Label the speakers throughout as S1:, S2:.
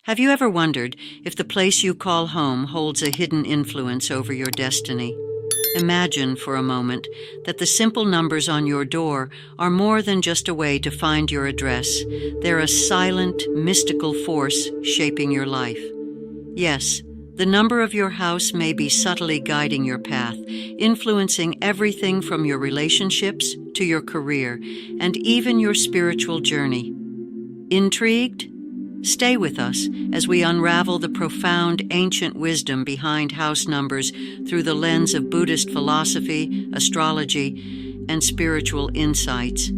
S1: Have you ever wondered if the place you call home holds a hidden influence over your destiny? Imagine for a moment that the simple numbers on your door are more than just a way to find your address. They're a silent, mystical force shaping your life. Yes, the number of your house may be subtly guiding your path, influencing everything from your relationships to your career and even your spiritual journey. Intrigued? Stay with us as we unravel the profound ancient wisdom behind house numbers through the lens of Buddhist philosophy, astrology, and spiritual insights.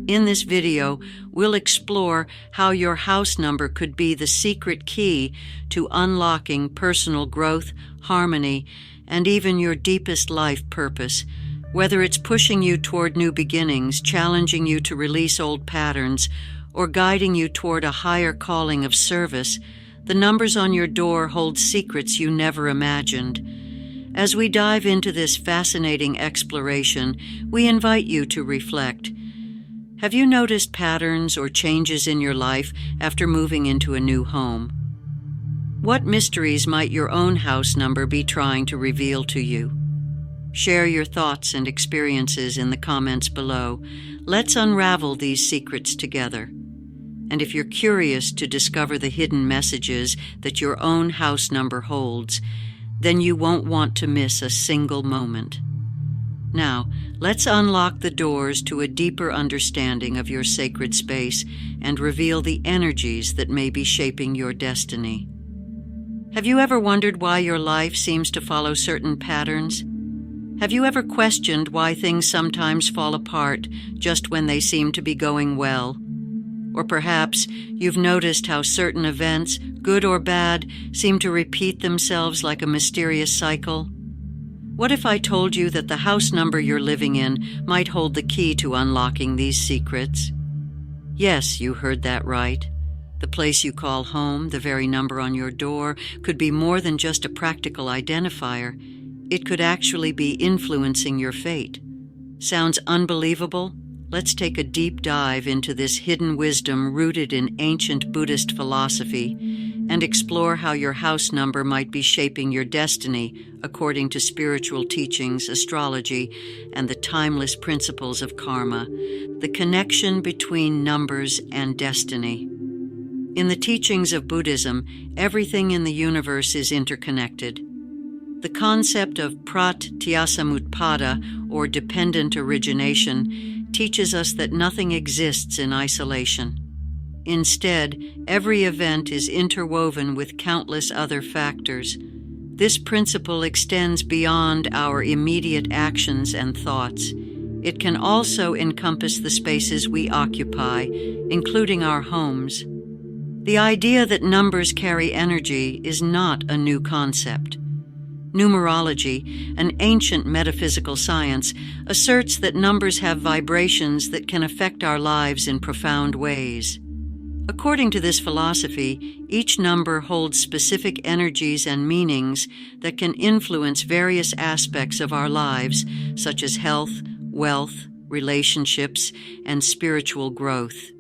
S1: In this video, we'll explore how your house number could be the secret key to unlocking personal growth, harmony, and even your deepest life purpose. Whether it's pushing you toward new beginnings, challenging you to release old patterns, or guiding you toward a higher calling of service, the numbers on your door hold secrets you never imagined. As we dive into this fascinating exploration, we invite you to reflect. Have you noticed patterns or changes in your life after moving into a new home? What mysteries might your own house number be trying to reveal to you? Share your thoughts and experiences in the comments below. Let's unravel these secrets together. And if you're curious to discover the hidden messages that your own house number holds, then you won't want to miss a single moment. Now, let's unlock the doors to a deeper understanding of your sacred space and reveal the energies that may be shaping your destiny. Have you ever wondered why your life seems to follow certain patterns? Have you ever questioned why things sometimes fall apart just when they seem to be going well? Or perhaps you've noticed how certain events, good or bad, seem to repeat themselves like a mysterious cycle? What if I told you that the house number you're living in might hold the key to unlocking these secrets? Yes, you heard that right. The place you call home, the very number on your door, could be more than just a practical identifier. It could actually be influencing your fate. Sounds unbelievable? Let's take a deep dive into this hidden wisdom rooted in ancient Buddhist philosophy and explore how your house number might be shaping your destiny according to spiritual teachings, astrology, and the timeless principles of karma, the connection between numbers and destiny. In the teachings of Buddhism, everything in the universe is interconnected. The concept of pratyasamutpada, or dependent origination, teaches us that nothing exists in isolation. Instead, every event is interwoven with countless other factors. This principle extends beyond our immediate actions and thoughts. It can also encompass the spaces we occupy, including our homes. The idea that numbers carry energy is not a new concept. Numerology, an ancient metaphysical science, asserts that numbers have vibrations that can affect our lives in profound ways. According to this philosophy, each number holds specific energies and meanings that can influence various aspects of our lives, such as health, wealth, relationships, and spiritual growth.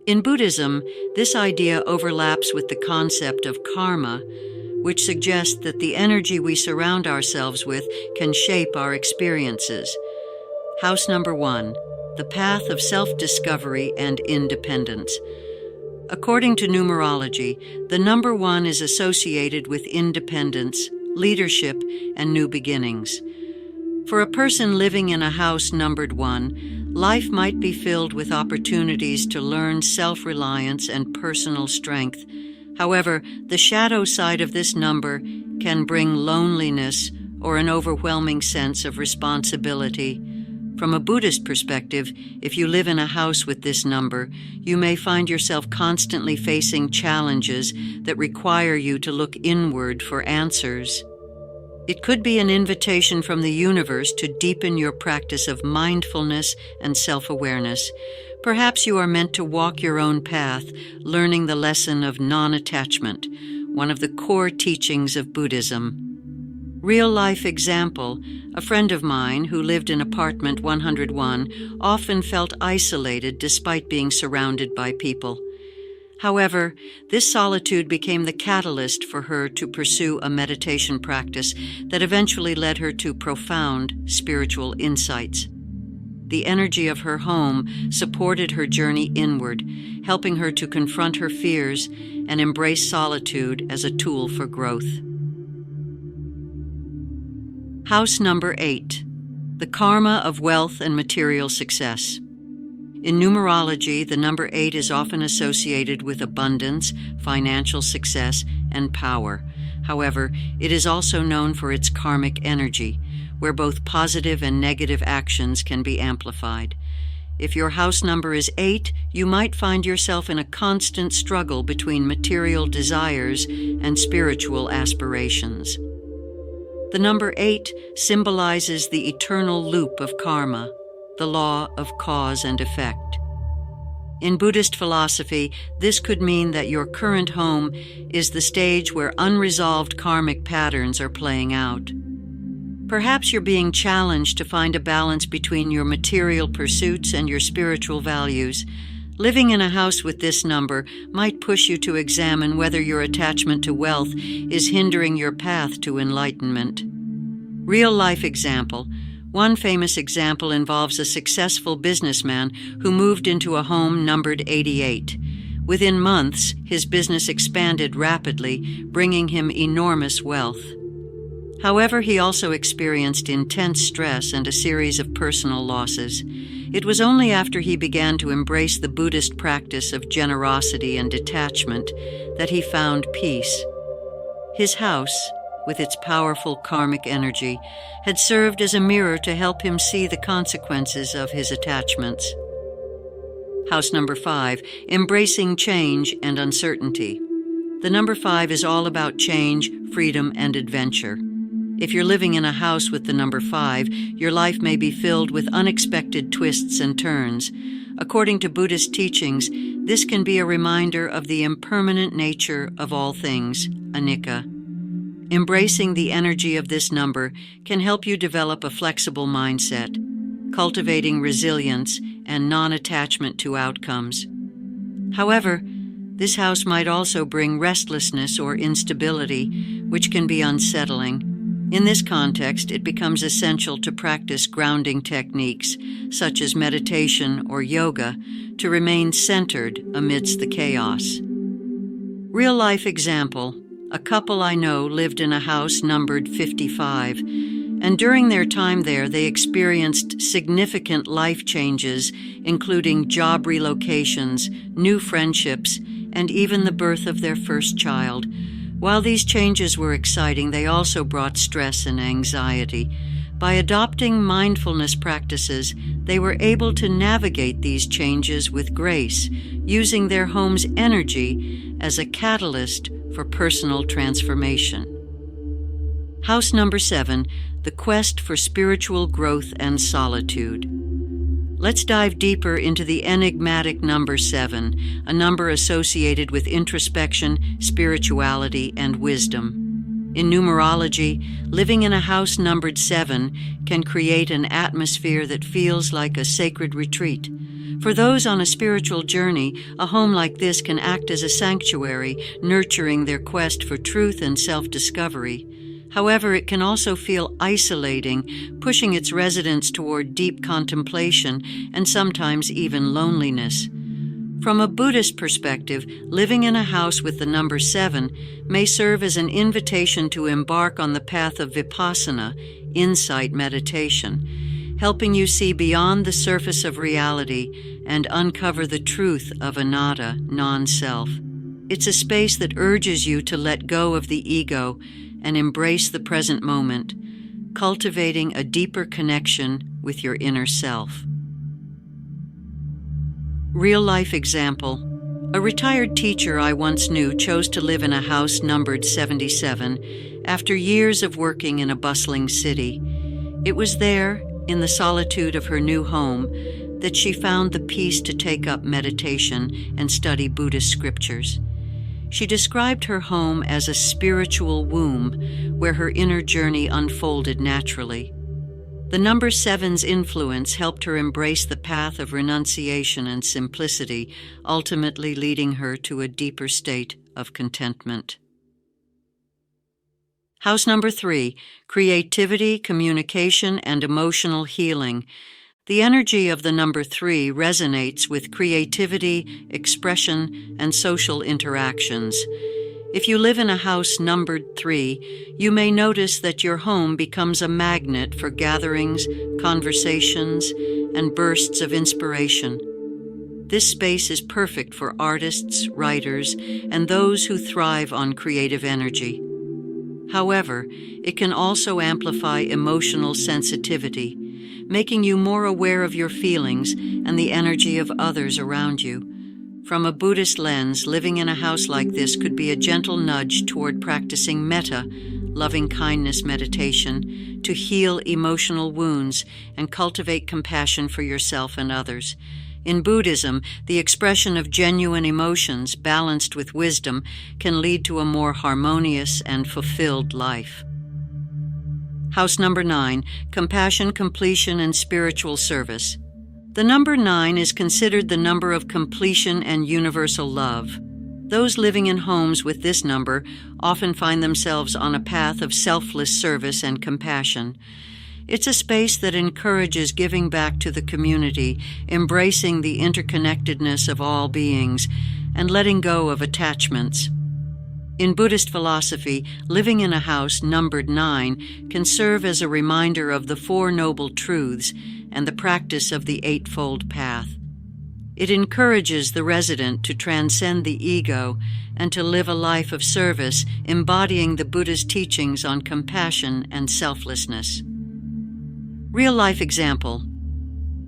S1: In Buddhism, this idea overlaps with the concept of karma, which suggests that the energy we surround ourselves with can shape our experiences. House number 1, the path of self-discovery and independence. According to numerology, the number 1 is associated with independence, leadership, and new beginnings. For a person living in a house numbered 1, life might be filled with opportunities to learn self-reliance and personal strength. However, the shadow side of this number can bring loneliness or an overwhelming sense of responsibility. From a Buddhist perspective, if you live in a house with this number, you may find yourself constantly facing challenges that require you to look inward for answers. It could be an invitation from the universe to deepen your practice of mindfulness and self-awareness. Perhaps you are meant to walk your own path, learning the lesson of non-attachment, one of the core teachings of Buddhism. Real-life example, a friend of mine who lived in apartment 101 often felt isolated despite being surrounded by people. However, this solitude became the catalyst for her to pursue a meditation practice that eventually led her to profound spiritual insights. The energy of her home supported her journey inward, helping her to confront her fears and embrace solitude as a tool for growth. House number 8. The karma of wealth and material success. In numerology, the number 8 is often associated with abundance, financial success, and power. However, it is also known for its karmic energy, where both positive and negative actions can be amplified. If your house number is 8, you might find yourself in a constant struggle between material desires and spiritual aspirations. The number 8 symbolizes the eternal loop of karma, the law of cause and effect. In Buddhist philosophy, this could mean that your current home is the stage where unresolved karmic patterns are playing out. Perhaps you're being challenged to find a balance between your material pursuits and your spiritual values. Living in a house with this number might push you to examine whether your attachment to wealth is hindering your path to enlightenment. Real-life example. One famous example involves a successful businessman who moved into a home numbered 88. Within months, his business expanded rapidly, bringing him enormous wealth. However, he also experienced intense stress and a series of personal losses. It was only after he began to embrace the Buddhist practice of generosity and detachment that he found peace. His house, with its powerful karmic energy, had served as a mirror to help him see the consequences of his attachments. House number 5, embracing change and uncertainty. The number 5 is all about change, freedom, and adventure. If you're living in a house with the number 5, your life may be filled with unexpected twists and turns. According to Buddhist teachings, this can be a reminder of the impermanent nature of all things, anicca. Embracing the energy of this number can help you develop a flexible mindset, cultivating resilience and non-attachment to outcomes. However, this house might also bring restlessness or instability, which can be unsettling. In this context, it becomes essential to practice grounding techniques, such as meditation or yoga, to remain centered amidst the chaos. Real-life example. A couple I know lived in a house numbered 55, and during their time there, they experienced significant life changes, including job relocations, new friendships, and even the birth of their first child. While these changes were exciting, they also brought stress and anxiety. By adopting mindfulness practices, they were able to navigate these changes with grace, using their home's energy as a catalyst for personal transformation. House number 7, the quest for spiritual growth and solitude. Let's dive deeper into the enigmatic number 7, a number associated with introspection, spirituality, and wisdom. In numerology, living in a house numbered 7 can create an atmosphere that feels like a sacred retreat. For those on a spiritual journey, a home like this can act as a sanctuary, nurturing their quest for truth and self-discovery. However, it can also feel isolating, pushing its residents toward deep contemplation and sometimes even loneliness. From a Buddhist perspective, living in a house with the number 7 may serve as an invitation to embark on the path of vipassana, insight meditation, helping you see beyond the surface of reality and uncover the truth of anatta, non-self. It's a space that urges you to let go of the ego and embrace the present moment, cultivating a deeper connection with your inner self. Real-life example. A retired teacher I once knew chose to live in a house numbered 77 after years of working in a bustling city. It was there, in the solitude of her new home, that she found the peace to take up meditation and study Buddhist scriptures. She described her home as a spiritual womb where her inner journey unfolded naturally. The number 7's influence helped her embrace the path of renunciation and simplicity, ultimately leading her to a deeper state of contentment. House number 3, creativity, communication, and emotional healing. The energy of the number 3 resonates with creativity, expression, and social interactions. If you live in a house numbered 3, you may notice that your home becomes a magnet for gatherings, conversations, and bursts of inspiration. This space is perfect for artists, writers, and those who thrive on creative energy. However, it can also amplify emotional sensitivity, making you more aware of your feelings and the energy of others around you. From a Buddhist lens, living in a house like this could be a gentle nudge toward practicing metta, loving-kindness meditation, to heal emotional wounds and cultivate compassion for yourself and others. In Buddhism, the expression of genuine emotions, balanced with wisdom, can lead to a more harmonious and fulfilled life. House number 9, compassion, completion, and spiritual service. The number 9 is considered the number of completion and universal love. Those living in homes with this number often find themselves on a path of selfless service and compassion. It's a space that encourages giving back to the community, embracing the interconnectedness of all beings, and letting go of attachments. In Buddhist philosophy, living in a house numbered 9 can serve as a reminder of the Four Noble Truths and the practice of the Eightfold Path. It encourages the resident to transcend the ego and to live a life of service, embodying the Buddha's teachings on compassion and selflessness. Real-life example.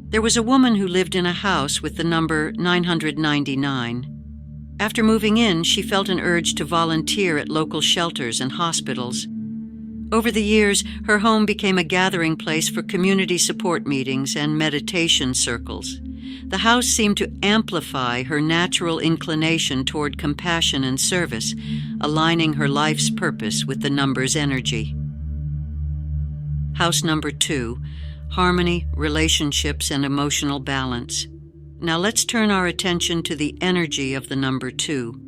S1: There was a woman who lived in a house with the number 999. After moving in, she felt an urge to volunteer at local shelters and hospitals. Over the years, her home became a gathering place for community support meetings and meditation circles. The house seemed to amplify her natural inclination toward compassion and service, aligning her life's purpose with the number's energy. House number 2, harmony, relationships, and emotional balance. Now let's turn our attention to the energy of the number 2.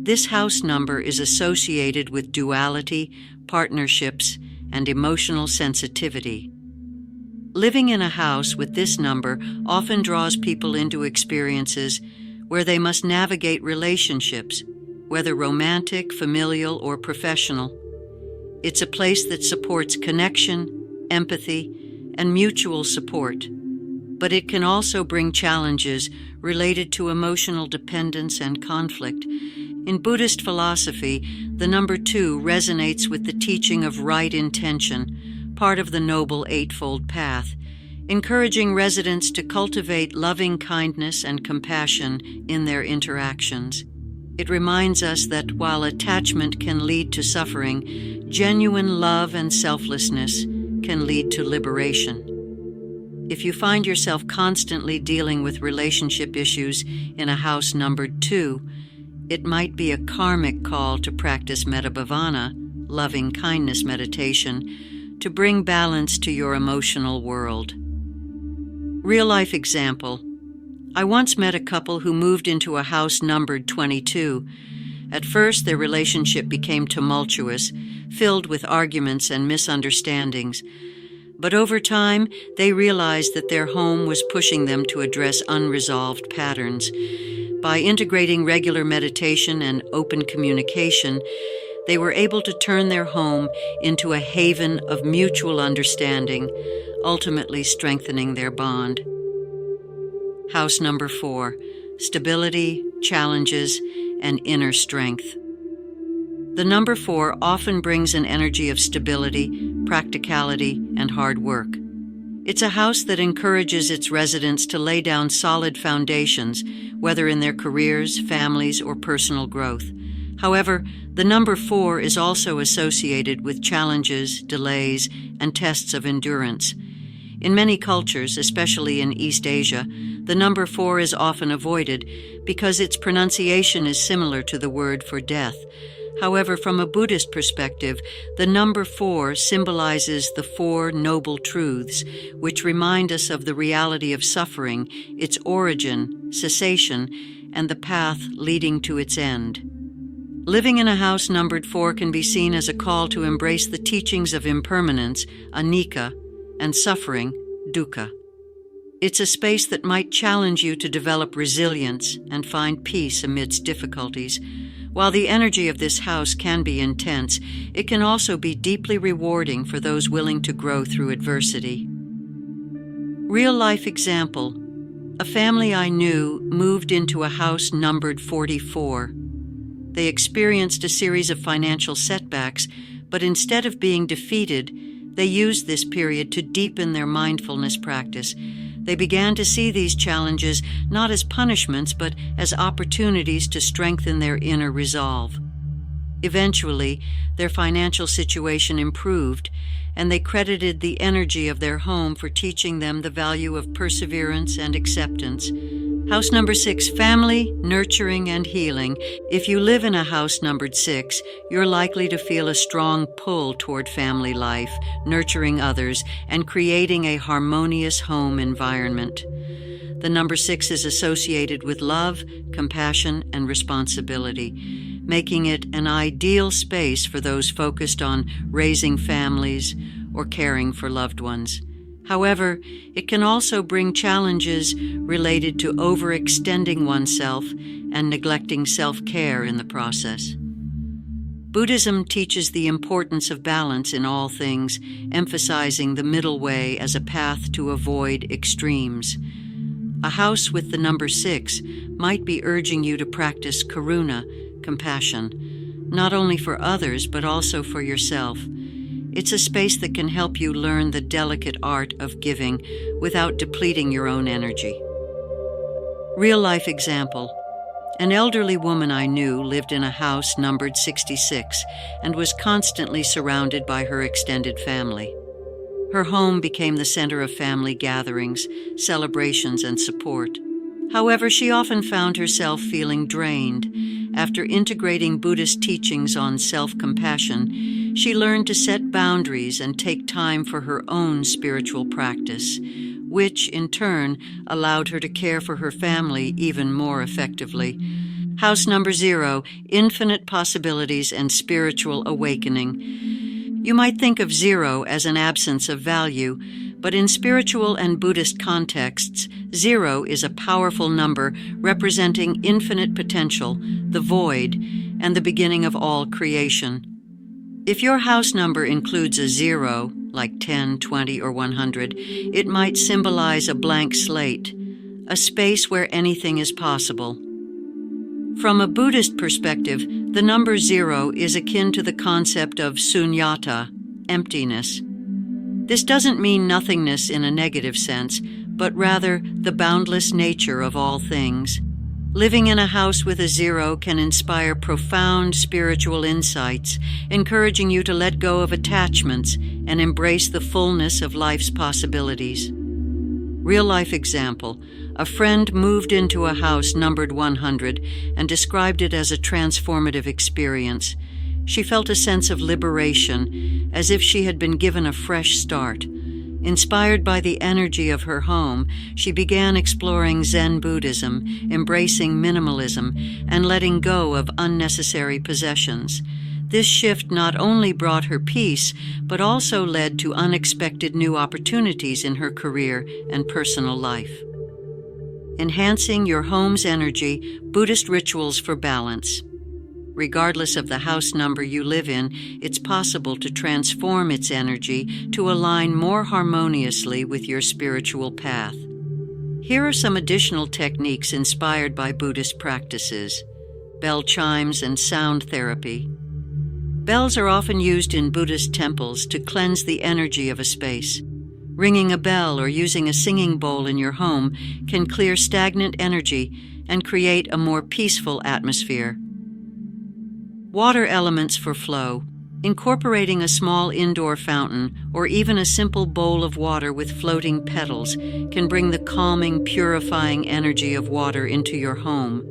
S1: This house number is associated with duality, partnerships, and emotional sensitivity. Living in a house with this number often draws people into experiences where they must navigate relationships, whether romantic, familial, or professional. It's a place that supports connection, empathy, and mutual support. But it can also bring challenges related to emotional dependence and conflict. In Buddhist philosophy, the number 2 resonates with the teaching of right intention, part of the Noble Eightfold Path, encouraging residents to cultivate loving kindness and compassion in their interactions. It reminds us that while attachment can lead to suffering, genuine love and selflessness can lead to liberation. If you find yourself constantly dealing with relationship issues in a house numbered 2, it might be a karmic call to practice metta-bhavana, loving kindness meditation, to bring balance to your emotional world. Real-life example. I once met a couple who moved into a house numbered 22. At first, their relationship became tumultuous, filled with arguments and misunderstandings. But over time, they realized that their home was pushing them to address unresolved patterns. By integrating regular meditation and open communication, they were able to turn their home into a haven of mutual understanding, ultimately strengthening their bond. House number 4, stability, challenges, and inner strength. The number 4 often brings an energy of stability, practicality, and hard work. It's a house that encourages its residents to lay down solid foundations, whether in their careers, families, or personal growth. However, the number 4 is also associated with challenges, delays, and tests of endurance. In many cultures, especially in East Asia, the number 4 is often avoided because its pronunciation is similar to the word for death. However, from a Buddhist perspective, the number 4 symbolizes the 4 noble truths, which remind us of the reality of suffering, its origin, cessation, and the path leading to its end. Living in a house numbered 4 can be seen as a call to embrace the teachings of impermanence, anicca, and suffering, dukkha. It's a space that might challenge you to develop resilience and find peace amidst difficulties. While the energy of this house can be intense, it can also be deeply rewarding for those willing to grow through adversity. Real-life example. A family I knew moved into a house numbered 44. They experienced a series of financial setbacks, but instead of being defeated, they used this period to deepen their mindfulness practice. They began to see these challenges not as punishments, but as opportunities to strengthen their inner resolve. Eventually, their financial situation improved, and they credited the energy of their home for teaching them the value of perseverance and acceptance. House number 6, family, nurturing, and healing. If you live in a house numbered 6, you're likely to feel a strong pull toward family life, nurturing others, and creating a harmonious home environment. The number 6 is associated with love, compassion, and responsibility, making it an ideal space for those focused on raising families or caring for loved ones. However, it can also bring challenges related to overextending oneself and neglecting self-care in the process. Buddhism teaches the importance of balance in all things, emphasizing the middle way as a path to avoid extremes. A house with the number 6 might be urging you to practice karuna, compassion, not only for others but also for yourself. It's a space that can help you learn the delicate art of giving without depleting your own energy. Real-life example. An elderly woman I knew lived in a house numbered 66 and was constantly surrounded by her extended family. Her home became the center of family gatherings, celebrations, and support. However, she often found herself feeling drained. After integrating Buddhist teachings on self-compassion, she learned to set boundaries and take time for her own spiritual practice, which, in turn, allowed her to care for her family even more effectively. House number 0, infinite possibilities and spiritual awakening. You might think of 0 as an absence of value, but in spiritual and Buddhist contexts, 0 is a powerful number representing infinite potential, the void, and the beginning of all creation. If your house number includes a 0, like 10, 20, or 100, it might symbolize a blank slate, a space where anything is possible. From a Buddhist perspective, the number 0 is akin to the concept of sunyata, emptiness. This doesn't mean nothingness in a negative sense, but rather the boundless nature of all things. Living in a house with a 0 can inspire profound spiritual insights, encouraging you to let go of attachments and embrace the fullness of life's possibilities. Real-life example. A friend moved into a house numbered 100 and described it as a transformative experience. She felt a sense of liberation, as if she had been given a fresh start. Inspired by the energy of her home, she began exploring Zen Buddhism, embracing minimalism, and letting go of unnecessary possessions. This shift not only brought her peace, but also led to unexpected new opportunities in her career and personal life. Enhancing your home's energy, Buddhist rituals for balance. Regardless of the house number you live in, it's possible to transform its energy to align more harmoniously with your spiritual path. Here are some additional techniques inspired by Buddhist practices. Bell chimes and sound therapy. Bells are often used in Buddhist temples to cleanse the energy of a space. Ringing a bell or using a singing bowl in your home can clear stagnant energy and create a more peaceful atmosphere. Water elements for flow. Incorporating a small indoor fountain or even a simple bowl of water with floating petals can bring the calming, purifying energy of water into your home.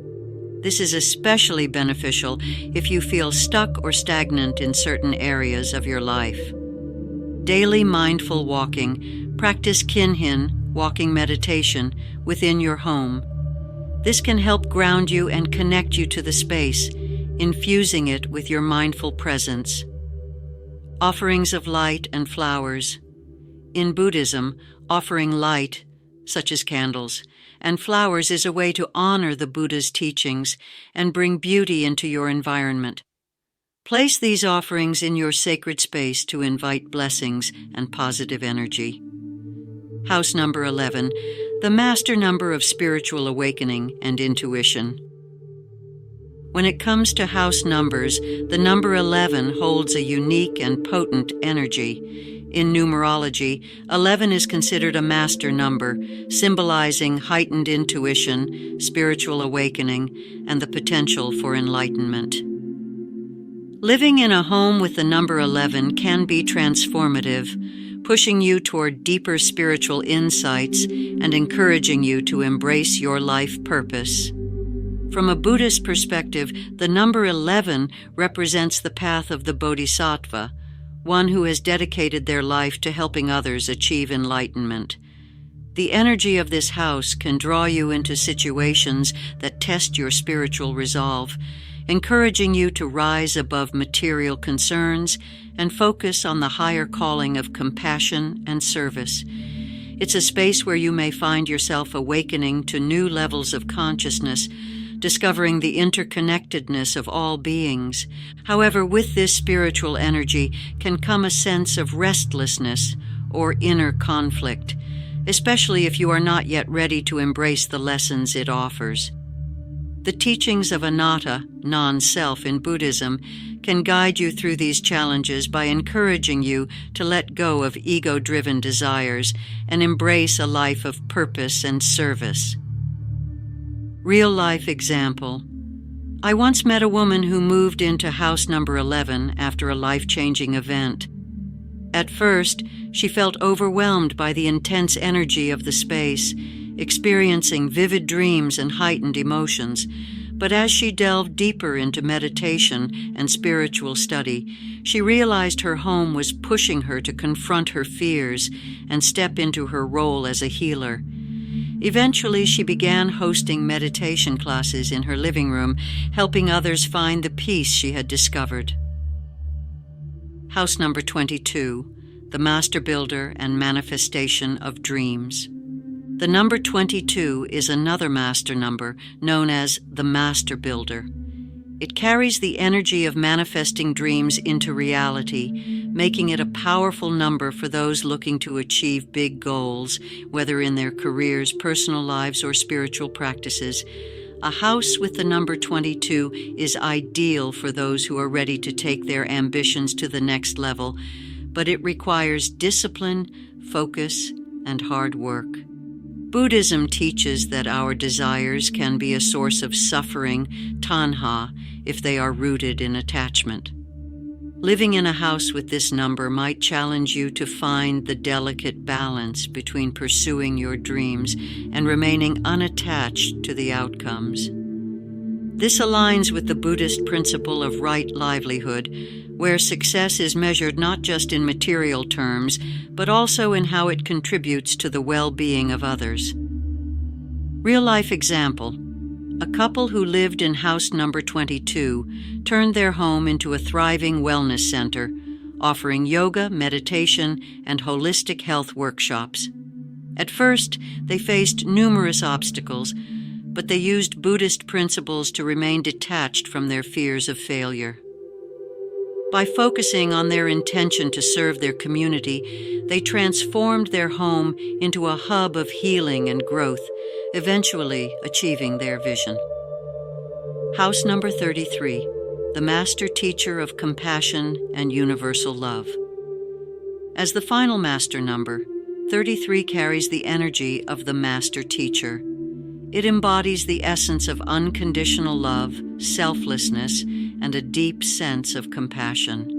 S1: This is especially beneficial if you feel stuck or stagnant in certain areas of your life. Daily mindful walking. Practice kinhin, walking meditation, within your home. This can help ground you and connect you to the space, infusing it with your mindful presence. Offerings of light and flowers. In Buddhism, offering light, such as candles, and flowers is a way to honor the Buddha's teachings and bring beauty into your environment. Place these offerings in your sacred space to invite blessings and positive energy. House number 11, the master number of spiritual awakening and intuition. When it comes to house numbers, the number 11 holds a unique and potent energy. In numerology, 11 is considered a master number, symbolizing heightened intuition, spiritual awakening, and the potential for enlightenment. Living in a home with the number 11 can be transformative, pushing you toward deeper spiritual insights and encouraging you to embrace your life purpose. From a Buddhist perspective, the number 11 represents the path of the Bodhisattva, one who has dedicated their life to helping others achieve enlightenment. The energy of this house can draw you into situations that test your spiritual resolve, encouraging you to rise above material concerns and focus on the higher calling of compassion and service. It's a space where you may find yourself awakening to new levels of consciousness, discovering the interconnectedness of all beings. However, with this spiritual energy can come a sense of restlessness or inner conflict, especially if you are not yet ready to embrace the lessons it offers. The teachings of anatta, non-self in Buddhism, can guide you through these challenges by encouraging you to let go of ego-driven desires and embrace a life of purpose and service. Real-life example. I once met a woman who moved into house number 11 after a life-changing event. At first, she felt overwhelmed by the intense energy of the space, experiencing vivid dreams and heightened emotions. But as she delved deeper into meditation and spiritual study, she realized her home was pushing her to confront her fears and step into her role as a healer. Eventually, she began hosting meditation classes in her living room, helping others find the peace she had discovered. House number 22, the master builder and manifestation of dreams. The number 22 is another master number known as the master builder. It carries the energy of manifesting dreams into reality, making it a powerful number for those looking to achieve big goals, whether in their careers, personal lives, or spiritual practices. A house with the number 22 is ideal for those who are ready to take their ambitions to the next level, but it requires discipline, focus, and hard work. Buddhism teaches that our desires can be a source of suffering, tanha, if they are rooted in attachment. Living in a house with this number might challenge you to find the delicate balance between pursuing your dreams and remaining unattached to the outcomes. This aligns with the Buddhist principle of right livelihood, where success is measured not just in material terms, but also in how it contributes to the well-being of others. Real-life example. A couple who lived in house number 22 turned their home into a thriving wellness center, offering yoga, meditation, and holistic health workshops. At first, they faced numerous obstacles, but they used Buddhist principles to remain detached from their fears of failure. By focusing on their intention to serve their community, they transformed their home into a hub of healing and growth, eventually achieving their vision. House number 33, the master teacher of compassion and universal love. As the final master number, 33 carries the energy of the master teacher. It embodies the essence of unconditional love, selflessness, and a deep sense of compassion.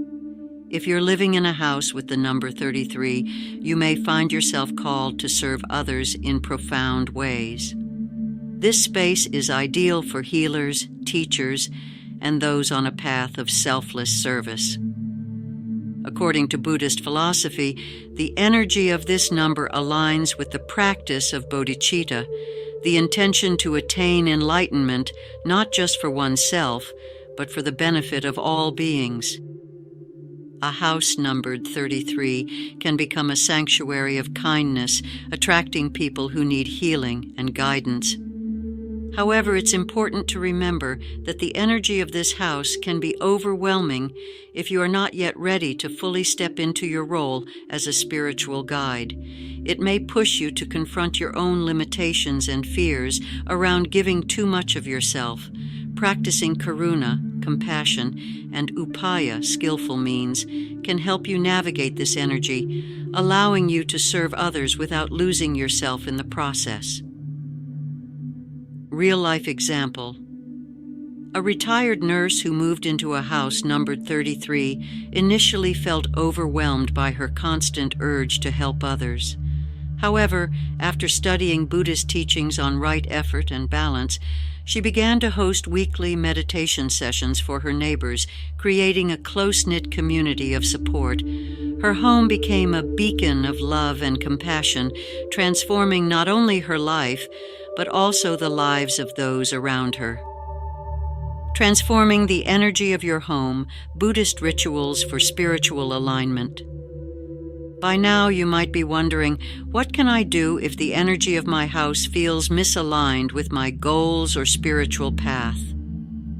S1: If you're living in a house with the number 33, you may find yourself called to serve others in profound ways. This space is ideal for healers, teachers, and those on a path of selfless service. According to Buddhist philosophy, the energy of this number aligns with the practice of bodhicitta, the intention to attain enlightenment not just for oneself, but for the benefit of all beings. A house numbered 33 can become a sanctuary of kindness, attracting people who need healing and guidance. However, it's important to remember that the energy of this house can be overwhelming if you are not yet ready to fully step into your role as a spiritual guide. It may push you to confront your own limitations and fears around giving too much of yourself. Practicing karuna, compassion, and upaya, skillful means, can help you navigate this energy, allowing you to serve others without losing yourself in the process. Real-life example. A retired nurse who moved into a house numbered 33 initially felt overwhelmed by her constant urge to help others. However, after studying Buddhist teachings on right effort and balance, she began to host weekly meditation sessions for her neighbors, creating a close-knit community of support. Her home became a beacon of love and compassion, transforming not only her life, but also the lives of those around her. Transforming the energy of your home, Buddhist rituals for spiritual alignment. By now you might be wondering, what can I do if the energy of my house feels misaligned with my goals or spiritual path?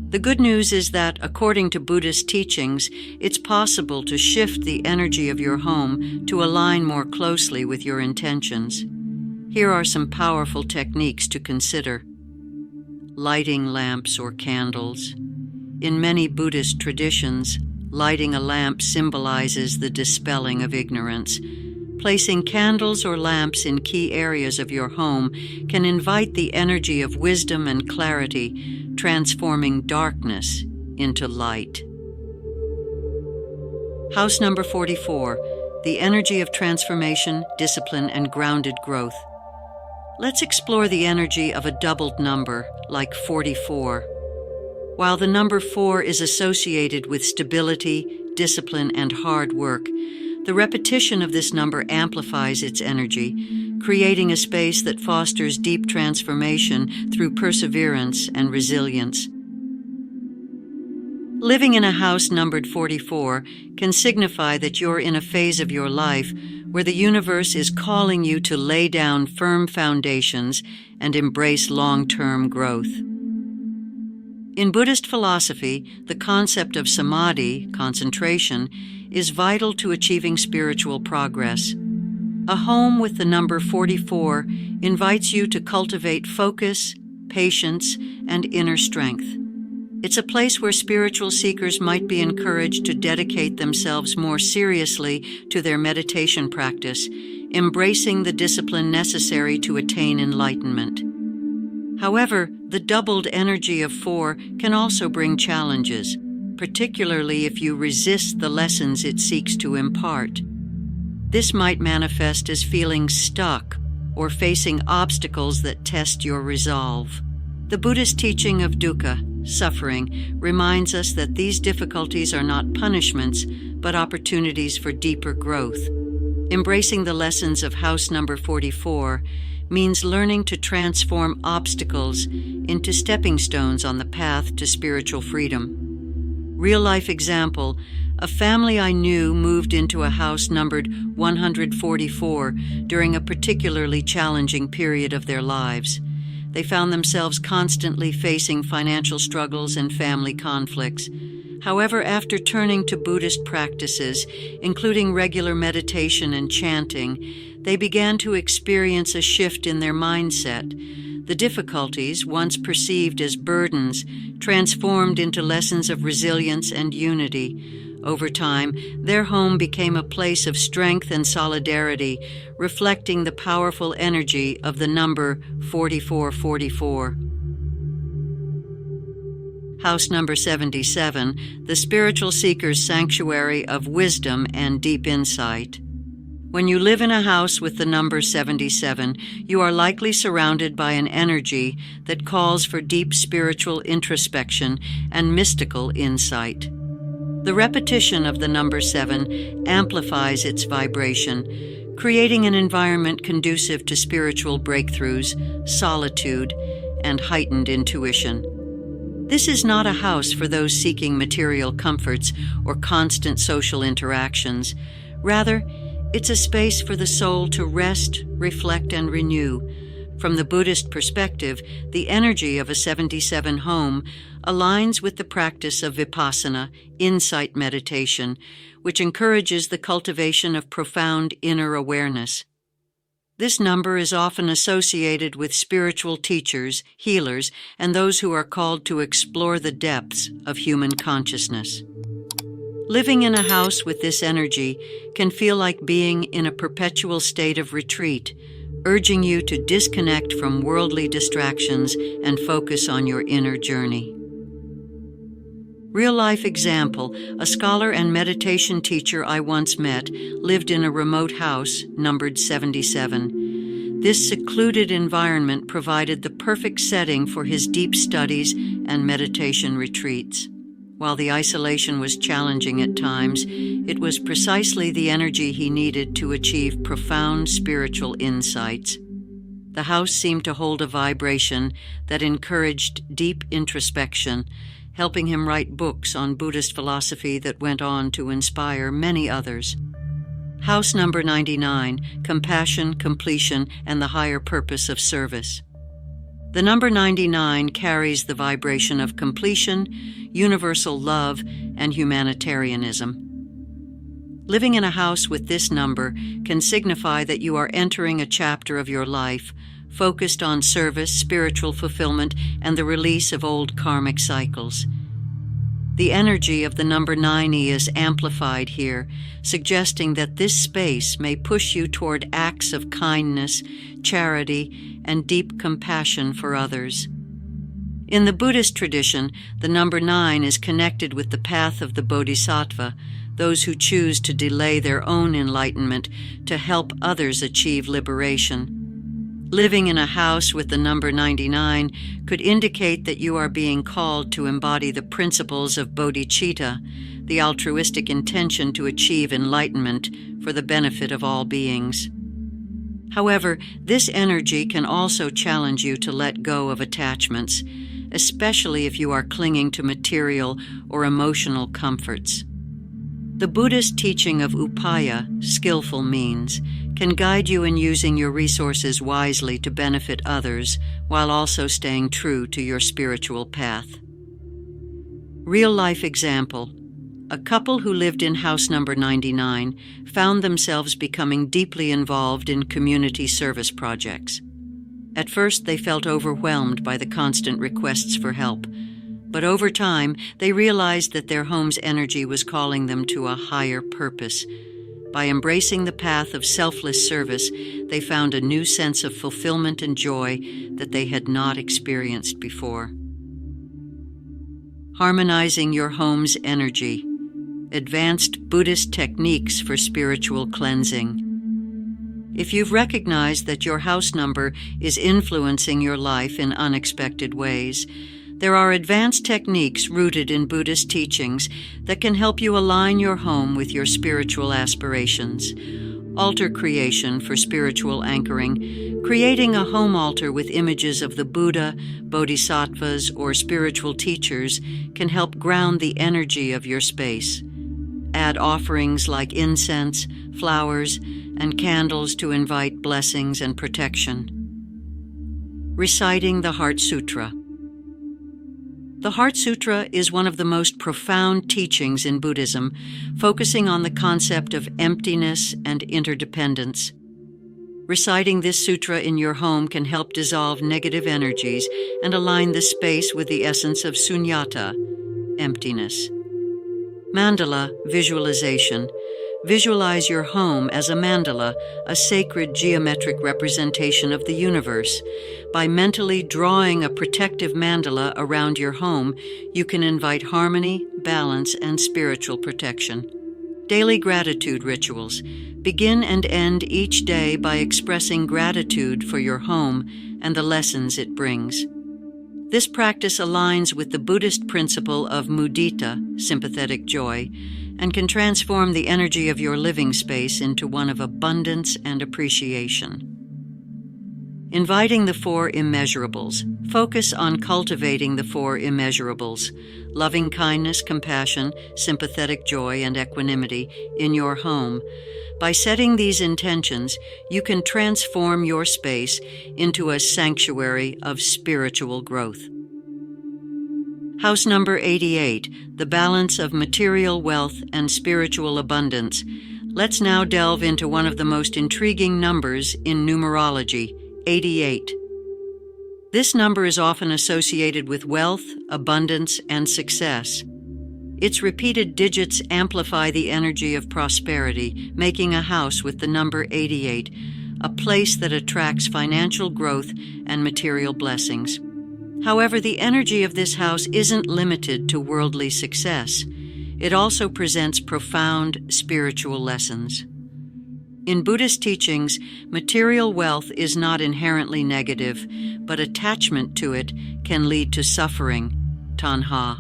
S1: The good news is that, according to Buddhist teachings, it's possible to shift the energy of your home to align more closely with your intentions. Here are some powerful techniques to consider. Lighting lamps or candles. In many Buddhist traditions, lighting a lamp symbolizes the dispelling of ignorance. Placing candles or lamps in key areas of your home can invite the energy of wisdom and clarity, transforming darkness into light. House number 44, the energy of transformation, discipline, and grounded growth. Let's explore the energy of a doubled number, like 44. While the number 4 is associated with stability, discipline, and hard work, the repetition of this number amplifies its energy, creating a space that fosters deep transformation through perseverance and resilience. Living in a house numbered 44 can signify that you're in a phase of your life where the universe is calling you to lay down firm foundations and embrace long-term growth. In Buddhist philosophy, the concept of samadhi, concentration, is vital to achieving spiritual progress. A home with the number 44 invites you to cultivate focus, patience, and inner strength. It's a place where spiritual seekers might be encouraged to dedicate themselves more seriously to their meditation practice, embracing the discipline necessary to attain enlightenment. However, the doubled energy of 4 can also bring challenges, particularly if you resist the lessons it seeks to impart. This might manifest as feeling stuck or facing obstacles that test your resolve. The Buddhist teaching of dukkha, suffering, reminds us that these difficulties are not punishments, but opportunities for deeper growth. Embracing the lessons of house number 44 means learning to transform obstacles into stepping stones on the path to spiritual freedom. Real-life example, a family I knew moved into a house numbered 144 during a particularly challenging period of their lives. They found themselves constantly facing financial struggles and family conflicts. However, after turning to Buddhist practices, including regular meditation and chanting, they began to experience a shift in their mindset. The difficulties, once perceived as burdens, transformed into lessons of resilience and unity. Over time, their home became a place of strength and solidarity, reflecting the powerful energy of the number 4444. House number 77, the spiritual seeker's sanctuary of wisdom and deep insight. When you live in a house with the number 77, you are likely surrounded by an energy that calls for deep spiritual introspection and mystical insight. The repetition of the number 7 amplifies its vibration, creating an environment conducive to spiritual breakthroughs, solitude, and heightened intuition. This is not a house for those seeking material comforts or constant social interactions. Rather, it's a space for the soul to rest, reflect, and renew. From the Buddhist perspective, the energy of a 77 home aligns with the practice of vipassana, insight meditation, which encourages the cultivation of profound inner awareness. This number is often associated with spiritual teachers, healers, and those who are called to explore the depths of human consciousness. Living in a house with this energy can feel like being in a perpetual state of retreat, urging you to disconnect from worldly distractions and focus on your inner journey. Real-life example, a scholar and meditation teacher I once met lived in a remote house numbered 77. This secluded environment provided the perfect setting for his deep studies and meditation retreats. While the isolation was challenging at times, it was precisely the energy he needed to achieve profound spiritual insights. The house seemed to hold a vibration that encouraged deep introspection, helping him write books on Buddhist philosophy that went on to inspire many others. House number 99, compassion, completion, and the higher purpose of service. The number 99 carries the vibration of completion, universal love, and humanitarianism. Living in a house with this number can signify that you are entering a chapter of your life focused on service, spiritual fulfillment, and the release of old karmic cycles. The energy of the number 90 is amplified here, suggesting that this space may push you toward acts of kindness, charity, and deep compassion for others. In the Buddhist tradition, the number 9 is connected with the path of the Bodhisattva, those who choose to delay their own enlightenment to help others achieve liberation. Living in a house with the number 99 could indicate that you are being called to embody the principles of bodhicitta, the altruistic intention to achieve enlightenment for the benefit of all beings. However, this energy can also challenge you to let go of attachments, especially if you are clinging to material or emotional comforts. The Buddhist teaching of upaya, skillful means, can guide you in using your resources wisely to benefit others while also staying true to your spiritual path. Real-life example. A couple who lived in house number 99 found themselves becoming deeply involved in community service projects. At first, they felt overwhelmed by the constant requests for help, but over time, they realized that their home's energy was calling them to a higher purpose. By embracing the path of selfless service, they found a new sense of fulfillment and joy that they had not experienced before. Harmonizing your home's energy. Advanced Buddhist techniques for spiritual cleansing. If you've recognized that your house number is influencing your life in unexpected ways, there are advanced techniques rooted in Buddhist teachings that can help you align your home with your spiritual aspirations. Altar creation for spiritual anchoring. Creating a home altar with images of the Buddha, bodhisattvas, or spiritual teachers can help ground the energy of your space. Add offerings like incense, flowers, and candles to invite blessings and protection. Reciting the Heart Sutra. The Heart Sutra is one of the most profound teachings in Buddhism, focusing on the concept of emptiness and interdependence. Reciting this sutra in your home can help dissolve negative energies and align the space with the essence of sunyata, emptiness. Mandala, visualization. Visualize your home as a mandala, a sacred geometric representation of the universe. By mentally drawing a protective mandala around your home, you can invite harmony, balance, and spiritual protection. Daily gratitude rituals. Begin and end each day by expressing gratitude for your home and the lessons it brings. This practice aligns with the Buddhist principle of mudita, sympathetic joy, and can transform the energy of your living space into one of abundance and appreciation. Inviting the four immeasurables. Focus on cultivating the four immeasurables, loving kindness, compassion, sympathetic joy, and equanimity, in your home. By setting these intentions, you can transform your space into a sanctuary of spiritual growth. House number 88, the balance of material wealth and spiritual abundance. Let's now delve into one of the most intriguing numbers in numerology, 88. This number is often associated with wealth, abundance, and success. Its repeated digits amplify the energy of prosperity, making a house with the number 88 a place that attracts financial growth and material blessings. However, the energy of this house isn't limited to worldly success. It also presents profound spiritual lessons. In Buddhist teachings, material wealth is not inherently negative, but attachment to it can lead to suffering, tanha.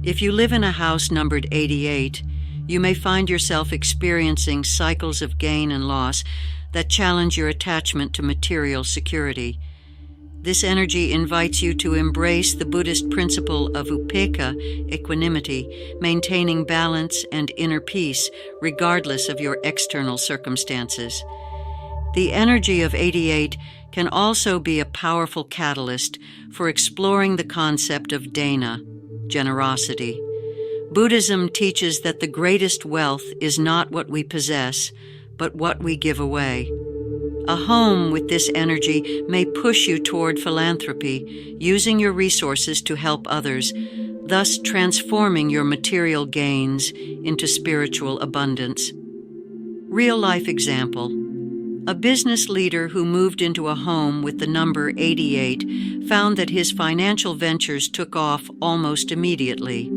S1: If you live in a house numbered 88, you may find yourself experiencing cycles of gain and loss that challenge your attachment to material security. This energy invites you to embrace the Buddhist principle of upekkha, equanimity, maintaining balance and inner peace regardless of your external circumstances. The energy of 88 can also be a powerful catalyst for exploring the concept of dana, generosity. Buddhism teaches that the greatest wealth is not what we possess, but what we give away. A home with this energy may push you toward philanthropy, using your resources to help others, thus transforming your material gains into spiritual abundance. Real-life example. A business leader who moved into a home with the number 88 found that his financial ventures took off almost immediately.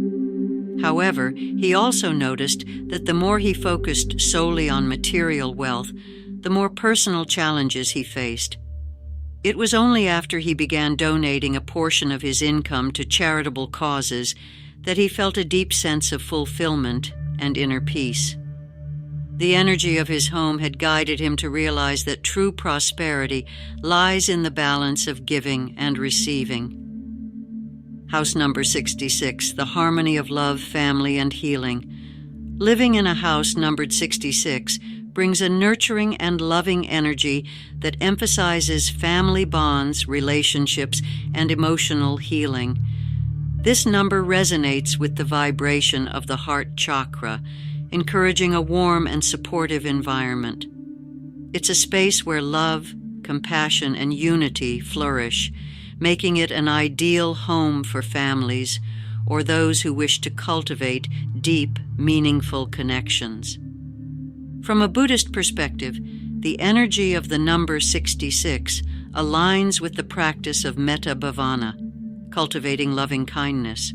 S1: However, he also noticed that the more he focused solely on material wealth, the more personal challenges he faced. It was only after he began donating a portion of his income to charitable causes that he felt a deep sense of fulfillment and inner peace. The energy of his home had guided him to realize that true prosperity lies in the balance of giving and receiving. House number 66, the harmony of love, family, and healing. Living in a house numbered 66 brings a nurturing and loving energy that emphasizes family bonds, relationships, and emotional healing. This number resonates with the vibration of the heart chakra, encouraging a warm and supportive environment. It's a space where love, compassion, and unity flourish, making it an ideal home for families or those who wish to cultivate deep, meaningful connections. From a Buddhist perspective, the energy of the number 66 aligns with the practice of metta bhavana, cultivating loving kindness.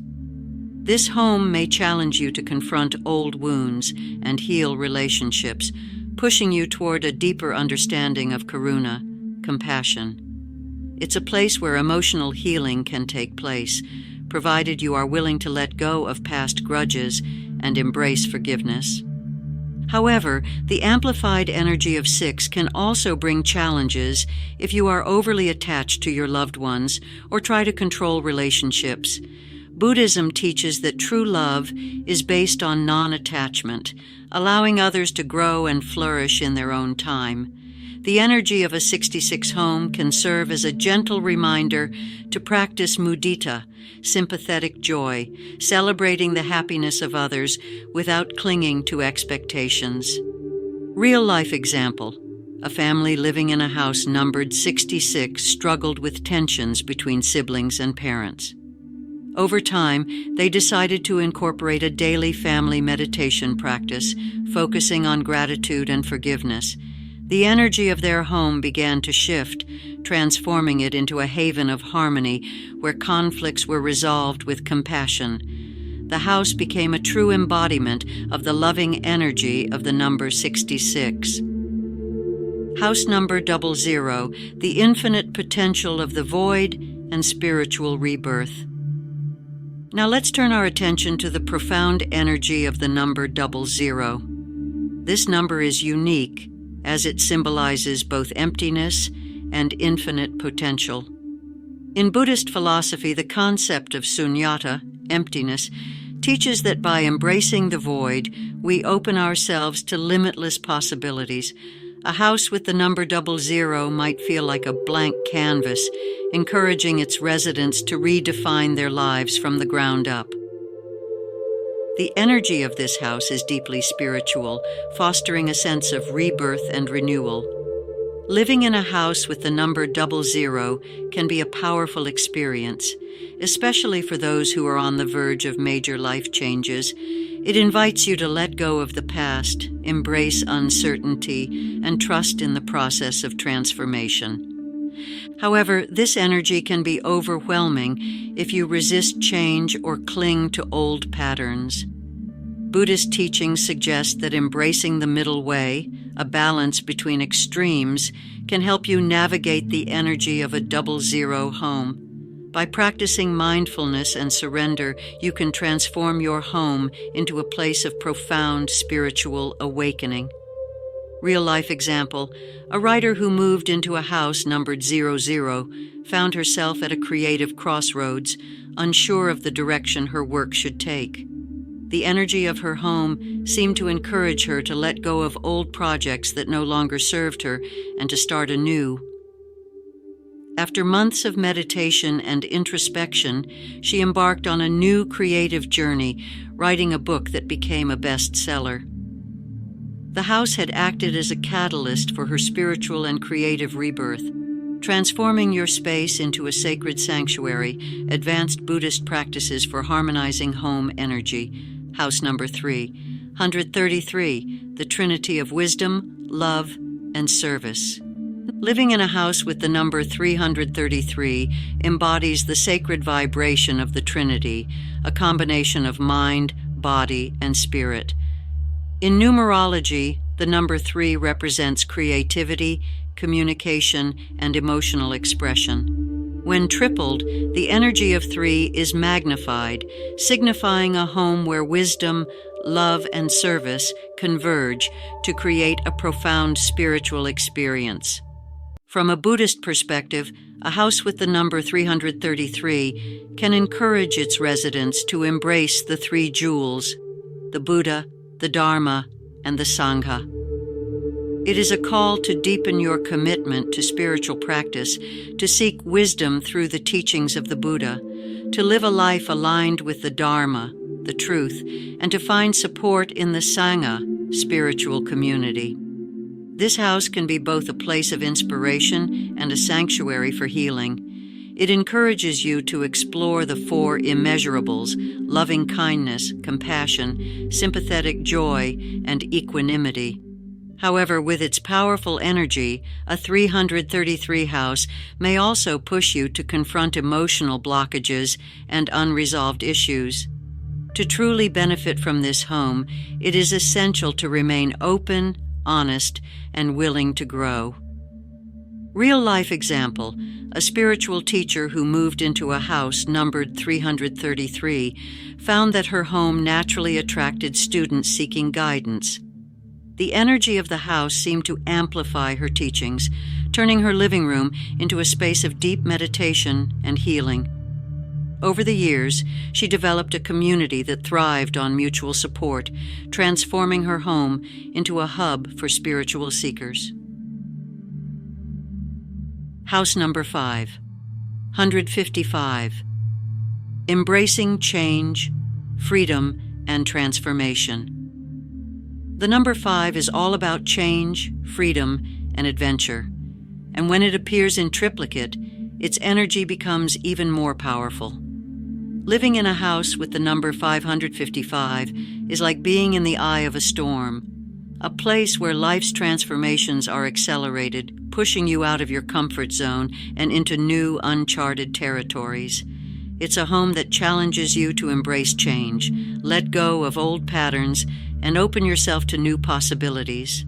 S1: This home may challenge you to confront old wounds and heal relationships, pushing you toward a deeper understanding of karuna, compassion. It's a place where emotional healing can take place, provided you are willing to let go of past grudges and embrace forgiveness. However, the amplified energy of 6 can also bring challenges if you are overly attached to your loved ones or try to control relationships. Buddhism teaches that true love is based on non-attachment, allowing others to grow and flourish in their own time. The energy of a 66 home can serve as a gentle reminder to practice mudita, sympathetic joy, celebrating the happiness of others without clinging to expectations. Real-life example. A family living in a house numbered 66 struggled with tensions between siblings and parents. Over time, they decided to incorporate a daily family meditation practice, focusing on gratitude and forgiveness. The energy of their home began to shift, transforming it into a haven of harmony where conflicts were resolved with compassion. The house became a true embodiment of the loving energy of the number 66. House number 00, the infinite potential of the void and spiritual rebirth. Now let's turn our attention to the profound energy of the number 00. This number is unique as it symbolizes both emptiness and infinite potential. In Buddhist philosophy, the concept of sunyata, emptiness, teaches that by embracing the void, we open ourselves to limitless possibilities. A house with the number 00 might feel like a blank canvas, encouraging its residents to redefine their lives from the ground up. The energy of this house is deeply spiritual, fostering a sense of rebirth and renewal. Living in a house with the number 00 can be a powerful experience, especially for those who are on the verge of major life changes. It invites you to let go of the past, embrace uncertainty, and trust in the process of transformation. However, this energy can be overwhelming if you resist change or cling to old patterns. Buddhist teachings suggest that embracing the middle way, a balance between extremes, can help you navigate the energy of a 00 home. By practicing mindfulness and surrender, you can transform your home into a place of profound spiritual awakening. Real-life example, a writer who moved into a house numbered 00 found herself at a creative crossroads, unsure of the direction her work should take. The energy of her home seemed to encourage her to let go of old projects that no longer served her and to start anew. After months of meditation and introspection, she embarked on a new creative journey, writing a book that became a bestseller. The house had acted as a catalyst for her spiritual and creative rebirth. Transforming your space into a sacred sanctuary, advanced Buddhist practices for harmonizing home energy. House number 3, 133, the Trinity of wisdom, love, and service. Living in a house with the number 333 embodies the sacred vibration of the Trinity, a combination of mind, body, and spirit. In numerology, the number 3 represents creativity, communication, and emotional expression. When tripled, the energy of 3 is magnified, signifying a home where wisdom, love, and service converge to create a profound spiritual experience. From a Buddhist perspective, a house with the number 333 can encourage its residents to embrace the 3 jewels, the Buddha, the Dharma, and the Sangha. It is a call to deepen your commitment to spiritual practice, to seek wisdom through the teachings of the Buddha, to live a life aligned with the Dharma, the truth, and to find support in the Sangha, spiritual community. This house can be both a place of inspiration and a sanctuary for healing. It encourages you to explore the 4 immeasurables: loving kindness, compassion, sympathetic joy, and equanimity. However, with its powerful energy, a 333 house may also push you to confront emotional blockages and unresolved issues. To truly benefit from this home, it is essential to remain open, honest, and willing to grow. Real-life example, a spiritual teacher who moved into a house numbered 333 found that her home naturally attracted students seeking guidance. The energy of the house seemed to amplify her teachings, turning her living room into a space of deep meditation and healing. Over the years, she developed a community that thrived on mutual support, transforming her home into a hub for spiritual seekers. House number 5, 155. Embracing change, freedom, and transformation. The number 5 is all about change, freedom, and adventure. And when it appears in triplicate, its energy becomes even more powerful. Living in a house with the number 555 is like being in the eye of a storm, a place where life's transformations are accelerated, pushing you out of your comfort zone and into new, uncharted territories. It's a home that challenges you to embrace change, let go of old patterns, and open yourself to new possibilities.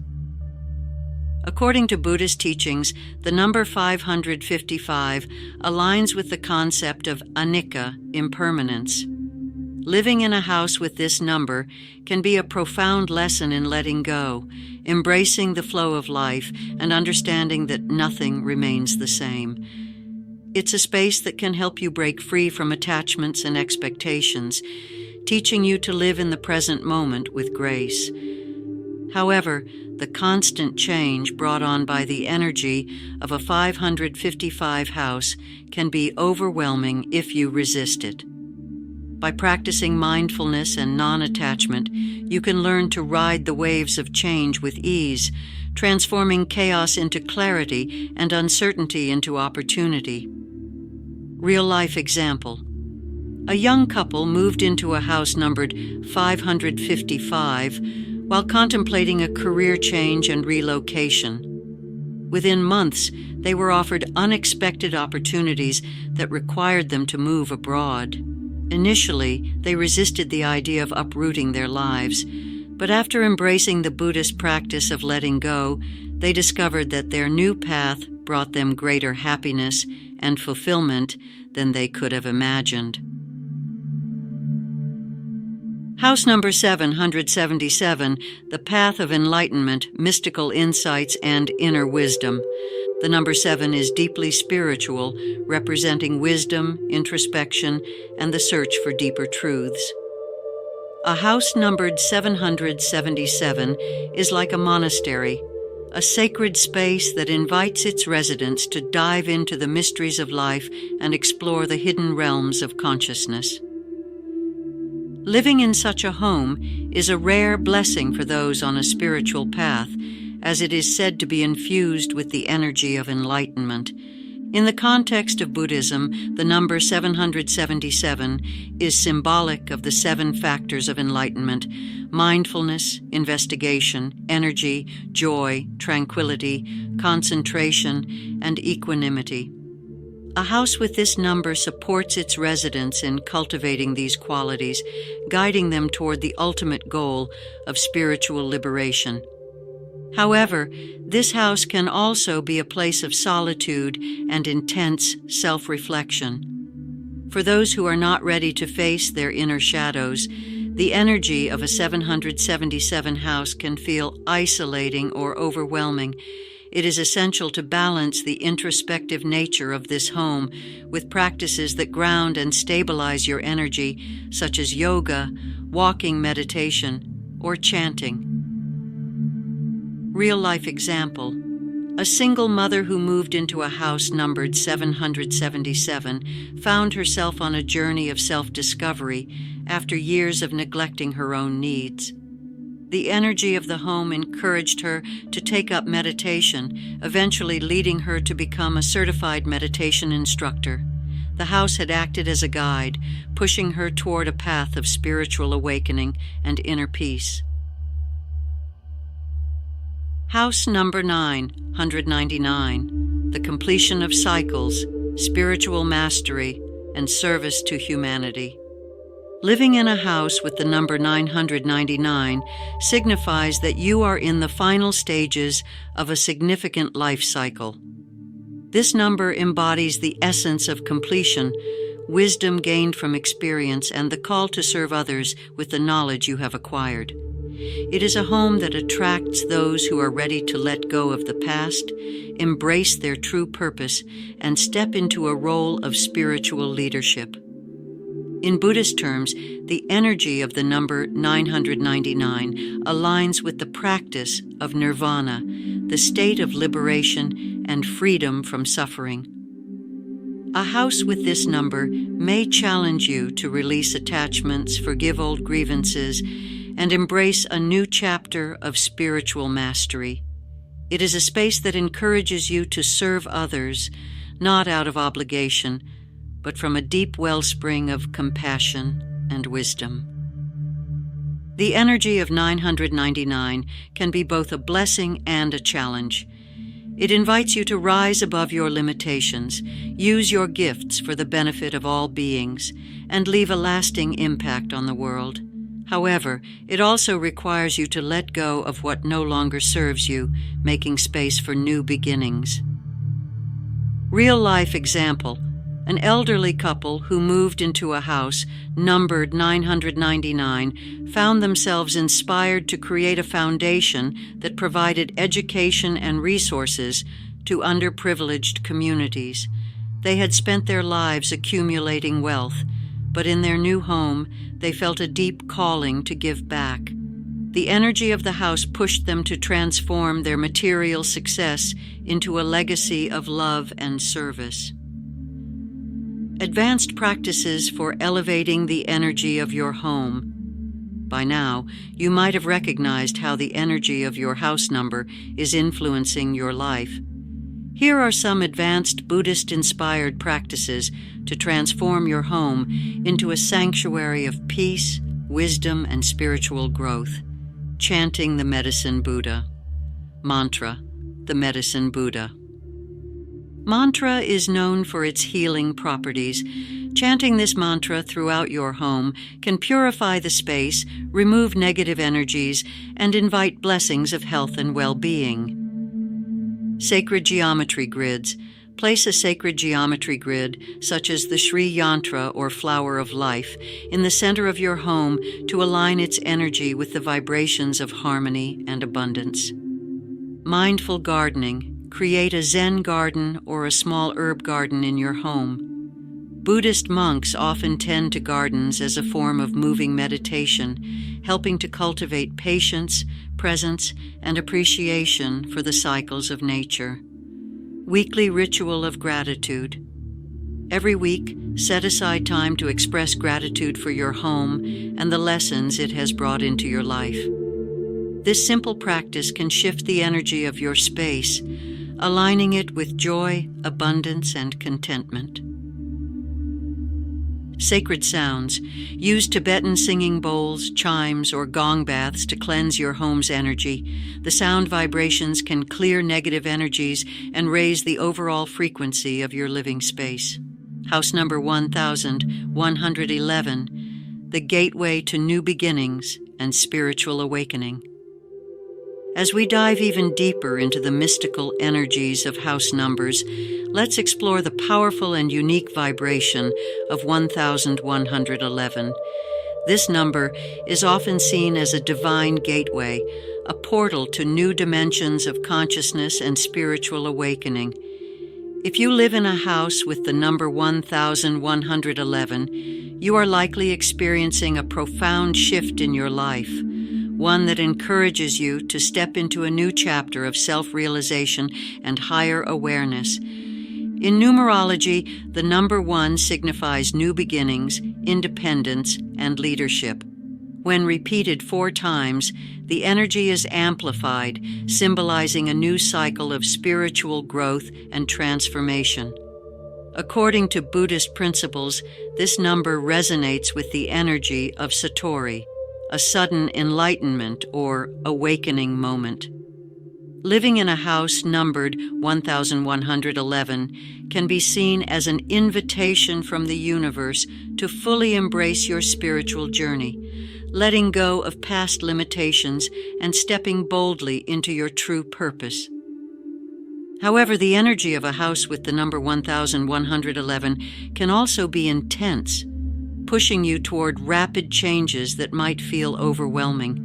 S1: According to Buddhist teachings, the number 555 aligns with the concept of anicca, impermanence. Living in a house with this number can be a profound lesson in letting go, embracing the flow of life, and understanding that nothing remains the same. It's a space that can help you break free from attachments and expectations, teaching you to live in the present moment with grace. However, the constant change brought on by the energy of a 555 house can be overwhelming if you resist it. By practicing mindfulness and non-attachment, you can learn to ride the waves of change with ease, transforming chaos into clarity and uncertainty into opportunity. Real-life example. A young couple moved into a house numbered 555 while contemplating a career change and relocation. Within months, they were offered unexpected opportunities that required them to move abroad. Initially, they resisted the idea of uprooting their lives, but after embracing the Buddhist practice of letting go, they discovered that their new path brought them greater happiness and fulfillment than they could have imagined. House number 777, the path of enlightenment, mystical insights, and inner wisdom. The number 7 is deeply spiritual, representing wisdom, introspection, and the search for deeper truths. A house numbered 777 is like a monastery, a sacred space that invites its residents to dive into the mysteries of life and explore the hidden realms of consciousness. Living in such a home is a rare blessing for those on a spiritual path, as it is said to be infused with the energy of enlightenment. In the context of Buddhism, the number 777 is symbolic of the 7 factors of enlightenment: mindfulness, investigation, energy, joy, tranquility, concentration, and equanimity. A house with this number supports its residents in cultivating these qualities, guiding them toward the ultimate goal of spiritual liberation. However, this house can also be a place of solitude and intense self-reflection. For those who are not ready to face their inner shadows, the energy of a 777 house can feel isolating or overwhelming. It is essential to balance the introspective nature of this home with practices that ground and stabilize your energy, such as yoga, walking meditation, or chanting. Real-life example. A single mother who moved into a house numbered 777 found herself on a journey of self-discovery after years of neglecting her own needs. The energy of the home encouraged her to take up meditation, eventually leading her to become a certified meditation instructor. The house had acted as a guide, pushing her toward a path of spiritual awakening and inner peace. House number 999, the completion of cycles, spiritual mastery, and service to humanity. Living in a house with the number 999 signifies that you are in the final stages of a significant life cycle. This number embodies the essence of completion, wisdom gained from experience, and the call to serve others with the knowledge you have acquired. It is a home that attracts those who are ready to let go of the past, embrace their true purpose, and step into a role of spiritual leadership. In Buddhist terms, the energy of the number 999 aligns with the practice of nirvana, the state of liberation and freedom from suffering. A house with this number may challenge you to release attachments, forgive old grievances, and embrace a new chapter of spiritual mastery. It is a space that encourages you to serve others, not out of obligation, but from a deep wellspring of compassion and wisdom. The energy of 999 can be both a blessing and a challenge. It invites you to rise above your limitations, use your gifts for the benefit of all beings, and leave a lasting impact on the world. However, it also requires you to let go of what no longer serves you, making space for new beginnings. Real-life example: an elderly couple who moved into a house numbered 999 found themselves inspired to create a foundation that provided education and resources to underprivileged communities. They had spent their lives accumulating wealth, but in their new home, they felt a deep calling to give back. The energy of the house pushed them to transform their material success into a legacy of love and service. Advanced practices for elevating the energy of your home. By now, you might have recognized how the energy of your house number is influencing your life. Here are some advanced Buddhist-inspired practices to transform your home into a sanctuary of peace, wisdom, and spiritual growth. Chanting the Medicine Buddha. Mantra: the Medicine Buddha. Mantra is known for its healing properties. Chanting this mantra throughout your home can purify the space, remove negative energies, and invite blessings of health and well-being. Sacred geometry grids. Place a sacred geometry grid, such as the Sri Yantra or Flower of Life, in the center of your home to align its energy with the vibrations of harmony and abundance. Mindful gardening. Create a Zen garden or a small herb garden in your home. Buddhist monks often tend to gardens as a form of moving meditation, helping to cultivate patience, presence, and appreciation for the cycles of nature. Weekly ritual of gratitude. Every week, set aside time to express gratitude for your home and the lessons it has brought into your life. This simple practice can shift the energy of your space, aligning it with joy, abundance, and contentment. Sacred sounds. Use Tibetan singing bowls, chimes, or gong baths to cleanse your home's energy. The sound vibrations can clear negative energies and raise the overall frequency of your living space. House number 1111, the gateway to new beginnings and spiritual awakening. As we dive even deeper into the mystical energies of house numbers, let's explore the powerful and unique vibration of 1111. This number is often seen as a divine gateway, a portal to new dimensions of consciousness and spiritual awakening. If you live in a house with the number 1111, you are likely experiencing a profound shift in your life, one that encourages you to step into a new chapter of self-realization and higher awareness. In numerology, the number 1 signifies new beginnings, independence, and leadership. When repeated 4 times, the energy is amplified, symbolizing a new cycle of spiritual growth and transformation. According to Buddhist principles, this number resonates with the energy of Satori, a sudden enlightenment or awakening moment. Living in a house numbered 1111 can be seen as an invitation from the universe to fully embrace your spiritual journey, letting go of past limitations and stepping boldly into your true purpose. However, the energy of a house with the number 1111 can also be intense, pushing you toward rapid changes that might feel overwhelming.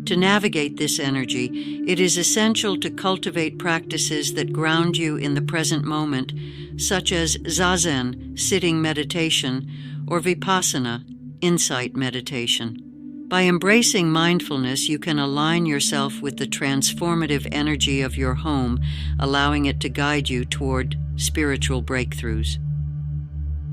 S1: To navigate this energy, it is essential to cultivate practices that ground you in the present moment, such as Zazen, sitting meditation, or Vipassana, insight meditation. By embracing mindfulness, you can align yourself with the transformative energy of your home, allowing it to guide you toward spiritual breakthroughs.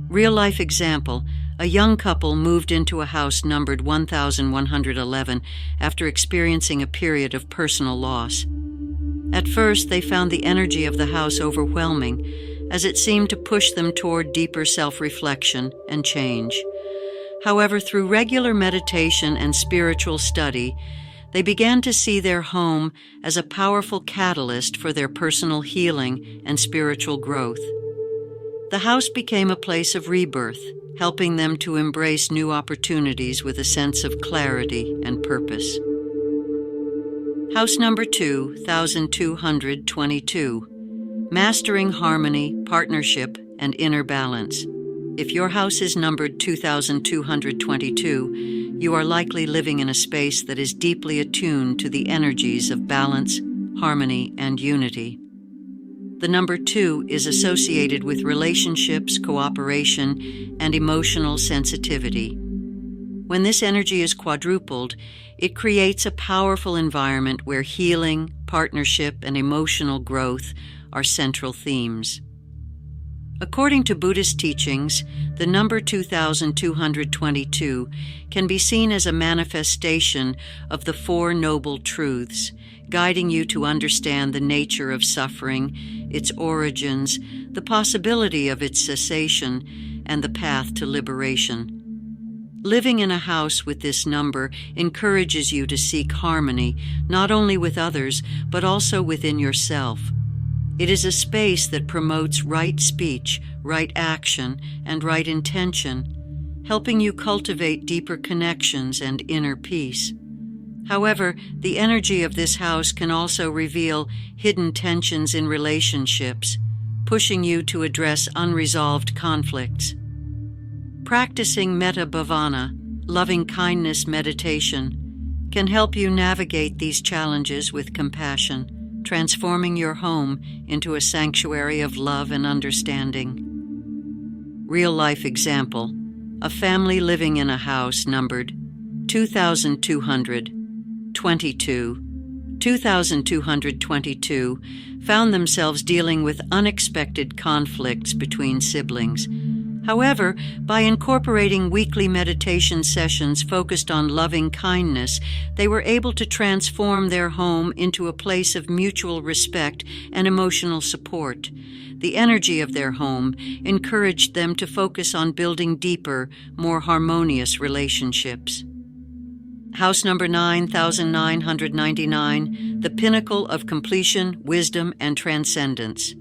S1: Real-life example: a young couple moved into a house numbered 1111 after experiencing a period of personal loss. At first, they found the energy of the house overwhelming. as it seemed to push them toward deeper self-reflection and change. However, through regular meditation and spiritual study, they began to see their home as a powerful catalyst for their personal healing and spiritual growth. The house became a place of rebirth, helping them to embrace new opportunities with a sense of clarity and purpose. House number 2222, Mastering Harmony, Partnership, and Inner Balance. If your house is numbered 2222, you are likely living in a space that is deeply attuned to the energies of balance, harmony, and unity. The number 2 is associated with relationships, cooperation, and emotional sensitivity. When this energy is quadrupled, it creates a powerful environment where healing, partnership, and emotional growth are central themes. According to Buddhist teachings, the number 2222 can be seen as a manifestation of the Four Noble Truths, guiding you to understand the nature of suffering, its origins, the possibility of its cessation, and the path to liberation. Living in a house with this number encourages you to seek harmony, not only with others, but also within yourself. It is a space that promotes right speech, right action, and right intention, helping you cultivate deeper connections and inner peace. However, the energy of this house can also reveal hidden tensions in relationships, pushing you to address unresolved conflicts. Practicing metta bhavana, loving-kindness meditation, can help you navigate these challenges with compassion, transforming your home into a sanctuary of love and understanding. Real-life example: a family living in a house numbered 2222 found themselves dealing with unexpected conflicts between siblings. However, by incorporating weekly meditation sessions focused on loving kindness, they were able to transform their home into a place of mutual respect and emotional support. The energy of their home encouraged them to focus on building deeper, more harmonious relationships. House number 9999, the pinnacle of completion, wisdom, and transcendence.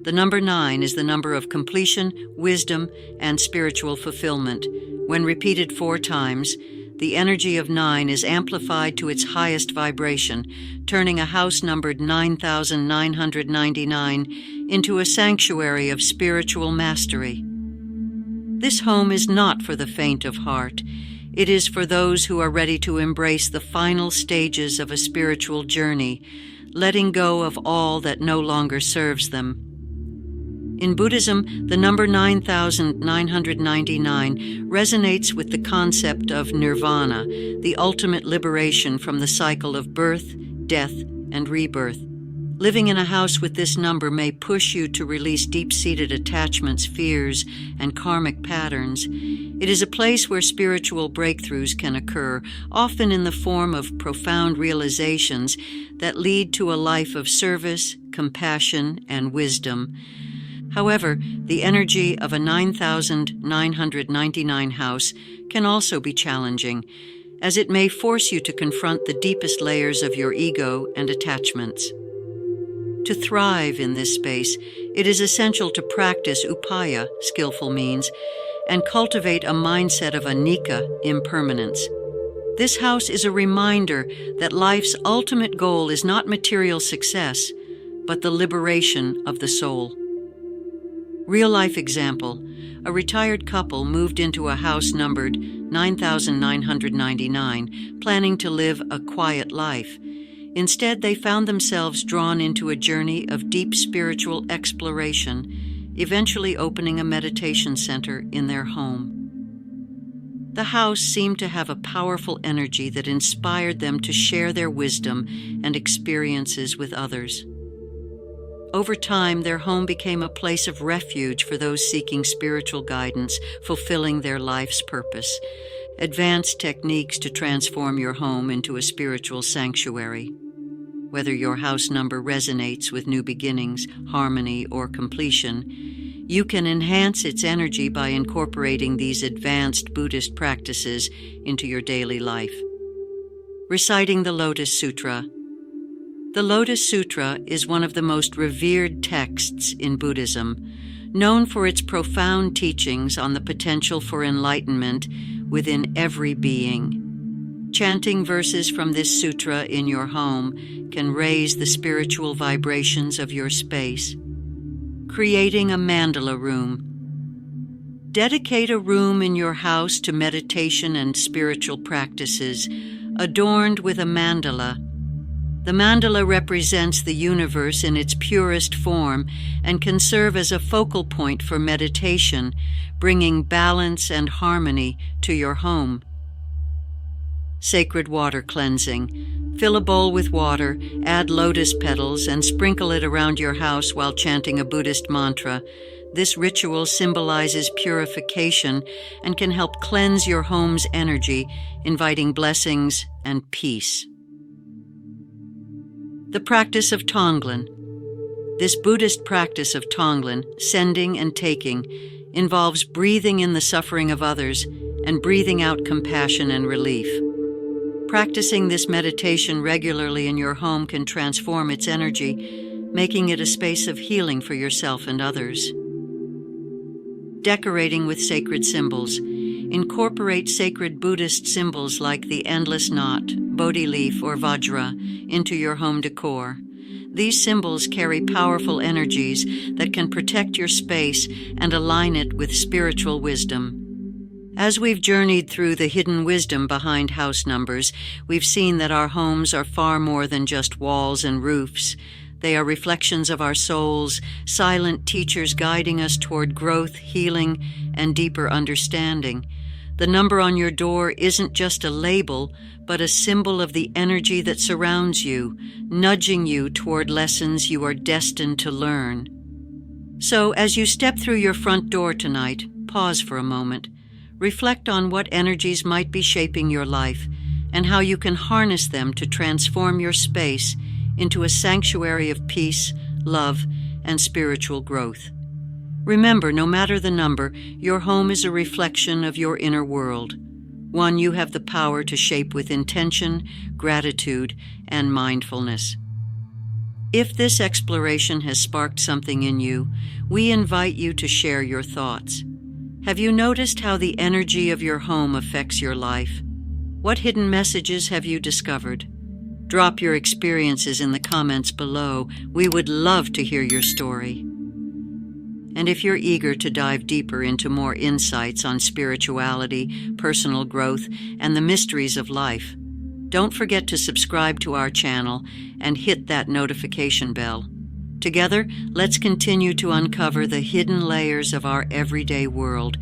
S1: The number 9 is the number of completion, wisdom, and spiritual fulfillment. When repeated 4 times, the energy of 9 is amplified to its highest vibration, turning a house numbered 9999 into a sanctuary of spiritual mastery. This home is not for the faint of heart. It is for those who are ready to embrace the final stages of a spiritual journey, letting go of all that no longer serves them. In Buddhism, the number 9999 resonates with the concept of nirvana, the ultimate liberation from the cycle of birth, death, and rebirth. Living in a house with this number may push you to release deep-seated attachments, fears, and karmic patterns. It is a place where spiritual breakthroughs can occur, often in the form of profound realizations that lead to a life of service, compassion, and wisdom. However, the energy of a 9999 house can also be challenging, as it may force you to confront the deepest layers of your ego and attachments. To thrive in this space, it is essential to practice upaya, skillful means, and cultivate a mindset of anicca, impermanence. This house is a reminder that life's ultimate goal is not material success, but the liberation of the soul. Real-life example: a retired couple moved into a house numbered 9999, planning to live a quiet life. Instead, they found themselves drawn into a journey of deep spiritual exploration, eventually opening a meditation center in their home. The house seemed to have a powerful energy that inspired them to share their wisdom and experiences with others. Over time, their home became a place of refuge for those seeking spiritual guidance, fulfilling their life's purpose. Advanced techniques to transform your home into a spiritual sanctuary. whether your house number resonates with new beginnings, harmony, or completion, you can enhance its energy by incorporating these advanced Buddhist practices into your daily life. Reciting the Lotus Sutra. The Lotus Sutra is one of the most revered texts in Buddhism, known for its profound teachings on the potential for enlightenment within every being. Chanting verses from this sutra in your home can raise the spiritual vibrations of your space. Creating a mandala room. Dedicate a room in your house to meditation and spiritual practices, adorned with a mandala. The mandala represents the universe in its purest form and can serve as a focal point for meditation, bringing balance and harmony to your home. Sacred water cleansing. Fill a bowl with water, add lotus petals, and sprinkle it around your house while chanting a Buddhist mantra. This ritual symbolizes purification and can help cleanse your home's energy, inviting blessings and peace. The practice of Tonglen. This Buddhist practice of Tonglen, sending and taking, involves breathing in the suffering of others and breathing out compassion and relief. Practicing this meditation regularly in your home can transform its energy, making it a space of healing for yourself and others. Decorating with sacred symbols. Incorporate sacred Buddhist symbols like the endless knot, Bodhi leaf, or Vajra into your home decor. These symbols carry powerful energies that can protect your space and align it with spiritual wisdom. As we've journeyed through the hidden wisdom behind house numbers, we've seen that our homes are far more than just walls and roofs. They are reflections of our souls, silent teachers guiding us toward growth, healing, and deeper understanding. The number on your door isn't just a label, but a symbol of the energy that surrounds you, nudging you toward lessons you are destined to learn. So, as you step through your front door tonight, pause for a moment. Reflect on what energies might be shaping your life and how you can harness them to transform your space into a sanctuary of peace, love, and spiritual growth. Remember, no matter the number, your home is a reflection of your inner world, one you have the power to shape with intention, gratitude, and mindfulness. If this exploration has sparked something in you, we invite you to share your thoughts. Have you noticed how the energy of your home affects your life? What hidden messages have you discovered? Drop your experiences in the comments below. We would love to hear your story. And if you're eager to dive deeper into more insights on spirituality, personal growth, and the mysteries of life, don't forget to subscribe to our channel and hit that notification bell. Together, let's continue to uncover the hidden layers of our everyday world.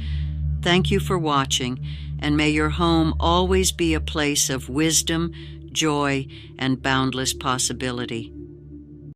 S1: Thank you for watching, and may your home always be a place of wisdom, joy, and boundless possibility.